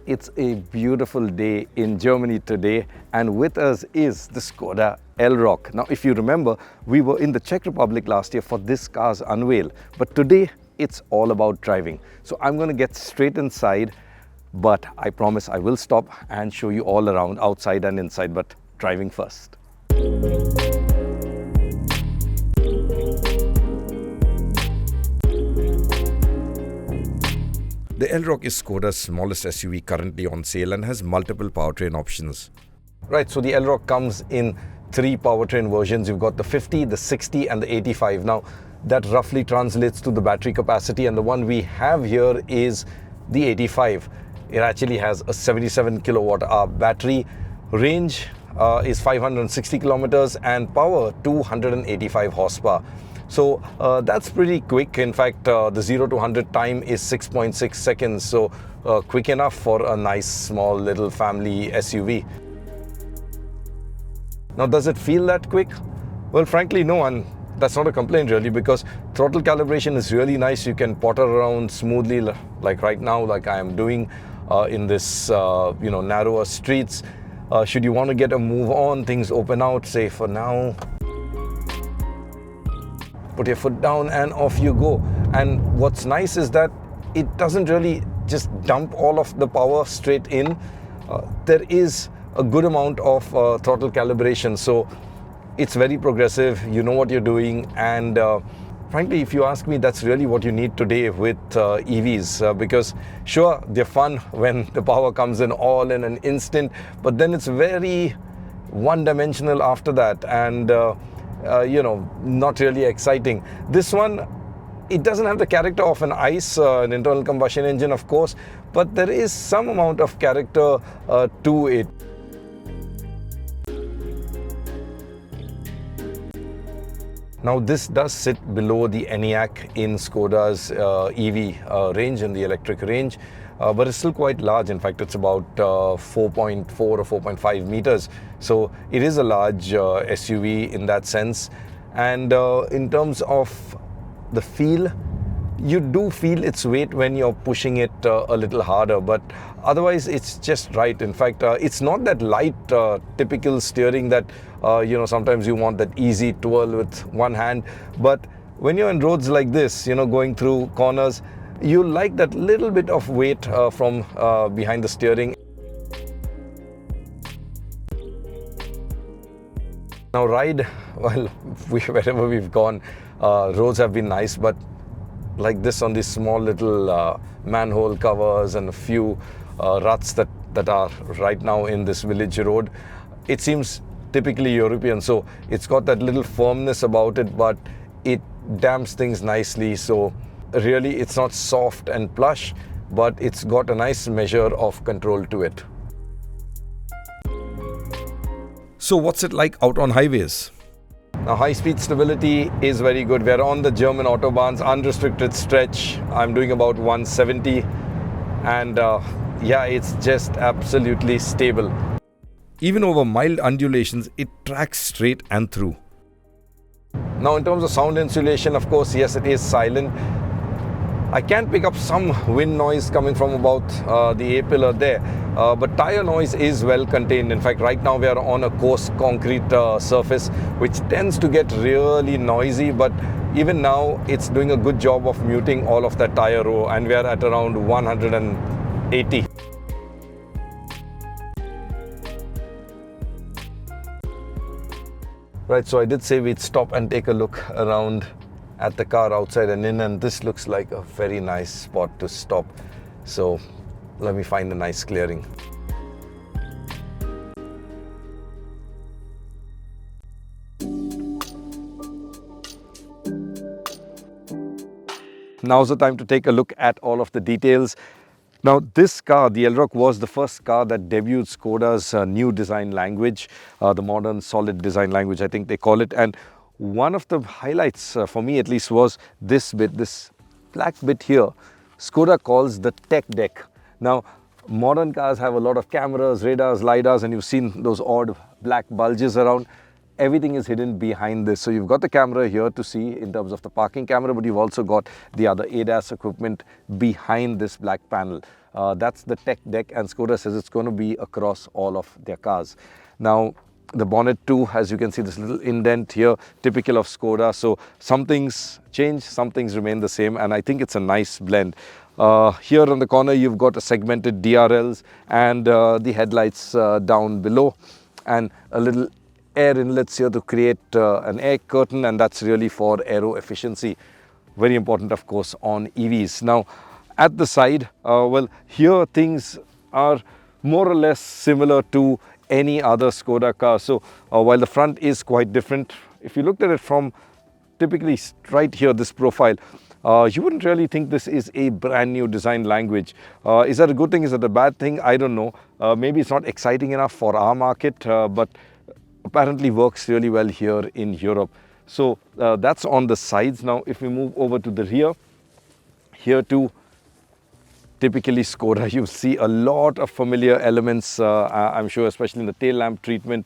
It's a beautiful day in Germany today, and with us is the Skoda Elroq. Now, if you remember, we were in the Czech Republic last year for this car's unveil, but today it's all about driving. So I'm going to get straight inside, but I promise I will stop and show you all around, outside and inside, but driving first. The Elroq is Skoda's smallest SUV currently on sale and has multiple powertrain options. Right, so the Elroq comes in three powertrain versions. You've got the 50, the 60 and the 85. Now, that roughly translates to the battery capacity, and the one we have here is the 85. It actually has a 77 kilowatt hour battery. Range is 560 kilometers and power 285 horsepower. So that's pretty quick. In fact, the 0 to 100 time is 6.6 seconds. So quick enough for a nice small little family SUV. Now, does it feel that quick? Well, frankly, no, and that's not a complaint really, because throttle calibration is really nice. You can potter around smoothly, like right now, like I am doing in this narrower streets. Should you want to get a move on, things open out, say for now. Put your foot down and off you go. And what's nice is that it doesn't really just dump all of the power straight in. There is a good amount of throttle calibration, so it's very progressive. You know what you're doing, and frankly, if you ask me, that's really what you need today with EVs, because sure, they're fun when the power comes in all in an instant, but then it's very one-dimensional after that, and not really exciting. This one, it doesn't have the character of an ICE, an internal combustion engine, of course, but there is some amount of character to it. Now, this does sit below the ENIAC in Skoda's EV range, in the electric range, but it's still quite large. In fact, it's about 4.4 or 4.5 meters. So it is a large SUV in that sense. And in terms of the feel, you do feel its weight when you're pushing it a little harder, but otherwise it's just right. In fact, it's not that light, typical steering that sometimes you want that easy twirl with one hand, but when you're in roads like this, going through corners, you like that little bit of weight from behind the steering. Now, ride, well, wherever we've gone, roads have been nice, but like this on these small little manhole covers and a few ruts that are right now in this village road, it seems typically European. So it's got that little firmness about it, but it damps things nicely. So really, it's not soft and plush, but it's got a nice measure of control to it. So what's it like out on highways? Now, high-speed stability is very good. We're on the German autobahns, unrestricted stretch. I'm doing about 170, and it's just absolutely stable. Even over mild undulations, it tracks straight and through. Now, in terms of sound insulation, of course, yes, it is silent. I can pick up some wind noise coming from about the A-pillar there, but tire noise is well contained. In fact, right now we are on a coarse concrete surface, which tends to get really noisy, but even now it's doing a good job of muting all of that tire row, and we are at around 180. Right, so I did say we'd stop and take a look around at the car outside and in, and this looks like a very nice spot to stop. So let me find a nice clearing. Now's the time to take a look at all of the details. Now, this car, the Elroq, was the first car that debuted Skoda's new design language, the modern solid design language, I think they call it. And one of the highlights, for me at least, was this bit, this black bit here. Skoda calls the tech deck. Now, modern cars have a lot of cameras, radars, lidars, and you've seen those odd black bulges around. everything is hidden behind this. So you've got the camera here to see in terms of the parking camera, but you've also got the other ADAS equipment behind this black panel. That's the tech deck, and Skoda says it's going to be across all of their cars. Now, the bonnet too, as you can see, this little indent here, typical of Skoda. So some things change, some things remain the same, and I think it's a nice blend. Here on the corner, you've got a segmented DRLs and the headlights down below, and a little air inlets here to create an air curtain, and that's really for aero efficiency. Very important, of course, on EVs. Now, at the side, well, here things are more or less similar to any other Skoda car. So while the front is quite different, if you looked at it from typically right here, this profile, you wouldn't really think this is a brand new design language. Is that a good thing? Is that a bad thing? I don't know. Maybe it's not exciting enough for our market, but apparently works really well here in Europe. So that's on the sides. Now, if we move over to the rear, here too, typically Skoda, you see a lot of familiar elements, I'm sure, especially in the tail lamp treatment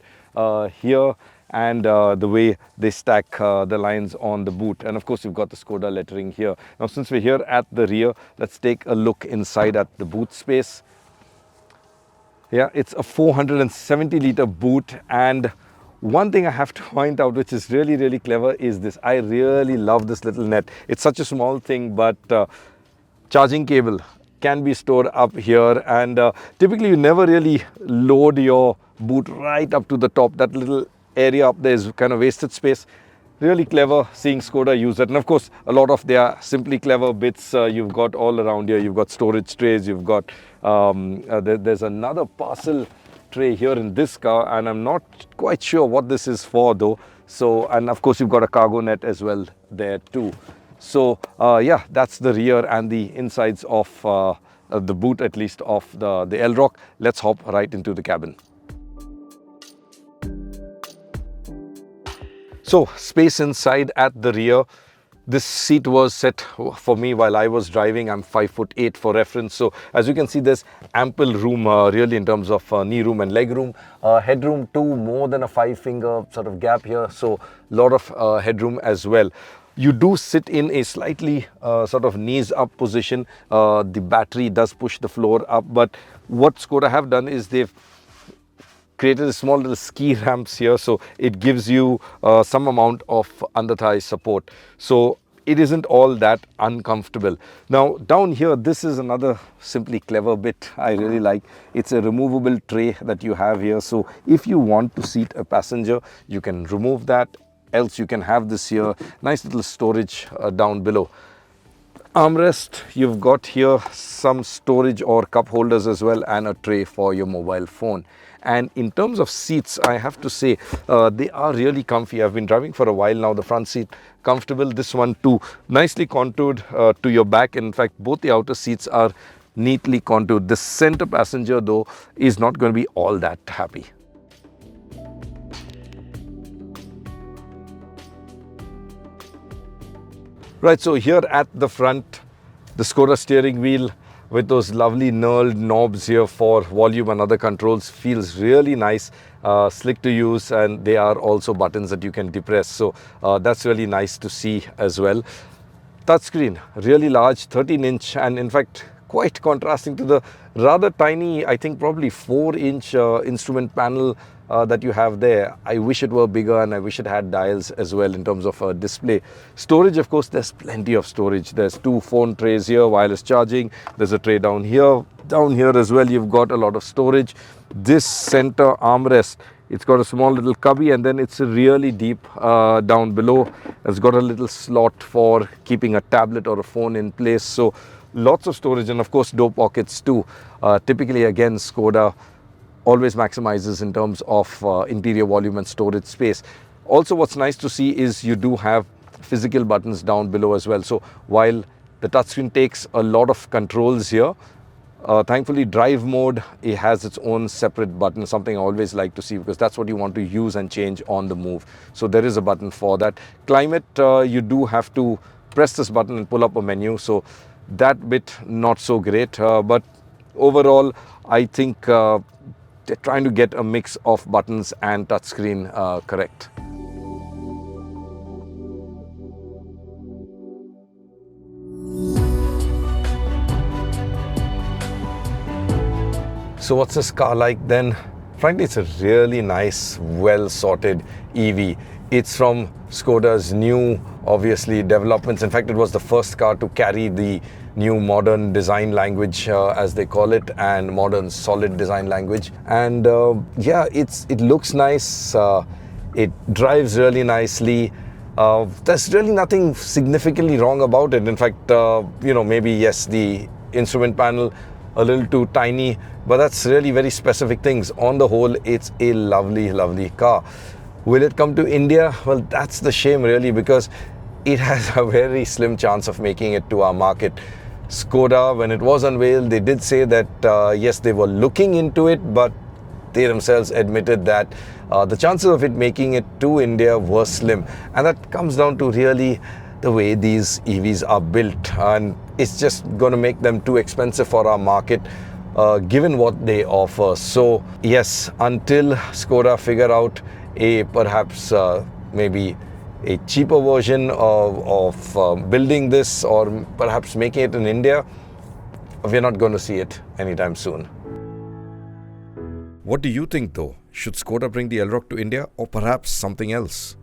here, and the way they stack the lines on the boot. And of course, you've got the Skoda lettering here. Now, since we're here at the rear, let's take a look inside at the boot space. Yeah, it's a 470-litre boot, and one thing I have to point out, which is really, really clever, is this. I really love this little net. It's such a small thing, but charging cable can be stored up here, and typically you never really load your boot right up to the top. That little area up there is kind of wasted space. Really clever seeing Skoda use it. And of course, a lot of their Simply Clever bits you've got all around here. You've got storage trays, you've got there's another parcel tray here in this car, and I'm not quite sure what this is for though. So, and of course, you've got a cargo net as well there too. So yeah, that's the rear and the insides of the boot, at least of the Elroq. Let's hop right into the cabin. So space inside at the rear. This seat was set for me while I was driving. I'm 5'8" for reference. So as you can see, there's ample room really in terms of knee room and leg room. Headroom too, more than a 5-finger sort of gap here. So a lot of headroom as well. You do sit in a slightly sort of knees up position. The battery does push the floor up, but what Skoda have done is they've created a small little ski ramps here, so it gives you some amount of under thigh support. So it isn't all that uncomfortable. Now down here, this is another Simply Clever bit I really like. It's a removable tray that you have here. So if you want to seat a passenger, you can remove that. Else you can have this here, nice little storage down below. Armrest, you've got here some storage or cup holders as well, and a tray for your mobile phone. And in terms of seats, I have to say they are really comfy. I've been driving for a while now. The front seat comfortable. This one too, nicely contoured to your back. In fact, both the outer seats are neatly contoured. The center passenger though is not going to be all that happy. Right, so here at the front, the Skoda steering wheel with those lovely knurled knobs here for volume and other controls feels really nice, slick to use, and they are also buttons that you can depress. So that's really nice to see as well. Touchscreen, really large, 13-inch, and in fact quite contrasting to the rather tiny, I think probably 4-inch instrument panel that you have there. I wish it were bigger, and I wish it had dials as well in terms of display. Storage, of course, there's plenty of storage. There's 2 phone trays here, wireless charging. There's a tray down here. Down here as well, you've got a lot of storage. This center armrest, it's got a small little cubby, and then it's really deep down below. It's got a little slot for keeping a tablet or a phone in place. So lots of storage, and of course door pockets too. Typically, again, Skoda always maximizes in terms of interior volume and storage space. Also, what's nice to see is you do have physical buttons down below as well. So while the touchscreen takes a lot of controls here, thankfully drive mode, it has its own separate button, something I always like to see because that's what you want to use and change on the move. So there is a button for that. Climate, you do have to press this button and pull up a menu. So that bit not so great, but overall I think they're trying to get a mix of buttons and touchscreen correct. So what's this car like then? Frankly, it's a really nice, well-sorted EV. It's from Skoda's new, obviously, developments. In fact, it was the first car to carry the new modern design language, as they call it, and modern solid design language. And yeah, it looks nice. It drives really nicely. There's really nothing significantly wrong about it. In fact, maybe yes, the instrument panel a little too tiny, but that's really very specific things. On the whole, it's a lovely, lovely car. Will it come to India? Well, that's the shame really, because it has a very slim chance of making it to our market. Skoda, when it was unveiled, they did say that yes, they were looking into it, but they themselves admitted that the chances of it making it to India were slim. And that comes down to really the way these EVs are built, and it's just going to make them too expensive for our market, given what they offer. So yes, until Skoda figure out a perhaps maybe a cheaper version of building this, or perhaps making it in India, we're not going to see it anytime soon. What do you think though? Should Skoda bring the Elroq to India, or perhaps something else?